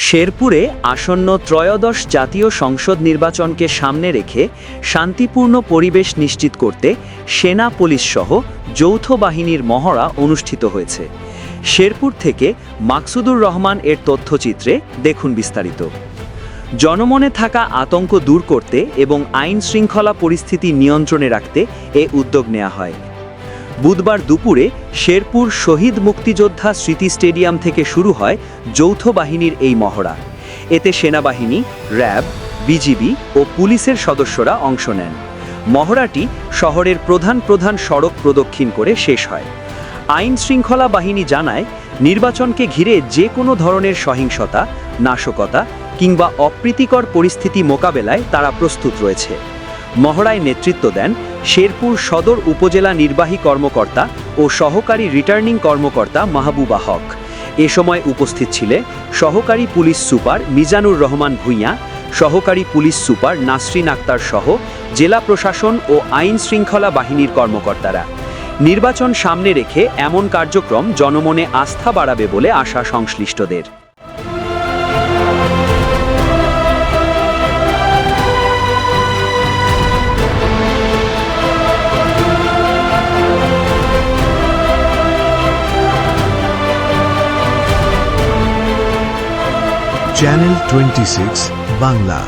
শেরপুরে আসন্ন ত্রয়োদশ জাতীয় সংসদ নির্বাচনকে সামনে রেখে শান্তিপূর্ণ পরিবেশ নিশ্চিত করতে সেনা পুলিশ সহ যৌথ বাহিনীর মহড়া অনুষ্ঠিত হয়েছে। শেরপুর থেকে মাকসুদুর রহমান এর তথ্যচিত্রে দেখুন বিস্তারিত। জনমনে থাকা আতঙ্ক দূর করতে এবং আইন শৃঙ্খলা পরিস্থিতি নিয়ন্ত্রণে রাখতে এ উদ্যোগ নেওয়া হয়। বুধবার দুপুরে শেরপুর শহীদ মুক্তিযোদ্ধা স্মৃতি স্টেডিয়াম থেকে শুরু হয় যৌথ বাহিনীর এই মহড়া। এতে সেনাবাহিনী, র্যাব, বিজিবি ও পুলিশের সদস্যরা অংশ নেন। মহড়াটি শহরের প্রধান প্রধান সড়ক প্রদক্ষিণ করে শেষ হয়। আইন শৃঙ্খলা বাহিনী জানায়, নির্বাচনকে ঘিরে যে কোনো ধরনের সহিংসতা, নাশকতা কিংবা অপ্রীতিকর পরিস্থিতি মোকাবেলায় তারা প্রস্তুত রয়েছে। মহড়ায় নেতৃত্ব দেন শেরপুর সদর উপজেলা নির্বাহী কর্মকর্তা ও সহকারী রিটার্নিং কর্মকর্তা মাহবুবা হক। এ সময় উপস্থিত ছিলেন সহকারী পুলিশ সুপার মিজানুর রহমান ভূঁইয়া, সহকারী পুলিশ সুপার নাসরিন আক্তার সহ জেলা প্রশাসন ও আইন শৃঙ্খলা বাহিনীর কর্মকর্তারা। নির্বাচন সামনে রেখে এমন কার্যক্রম জনমনে আস্থা বাড়াবে বলে আশা সংশ্লিষ্টদের। চ্যানেল 26 বাংলা।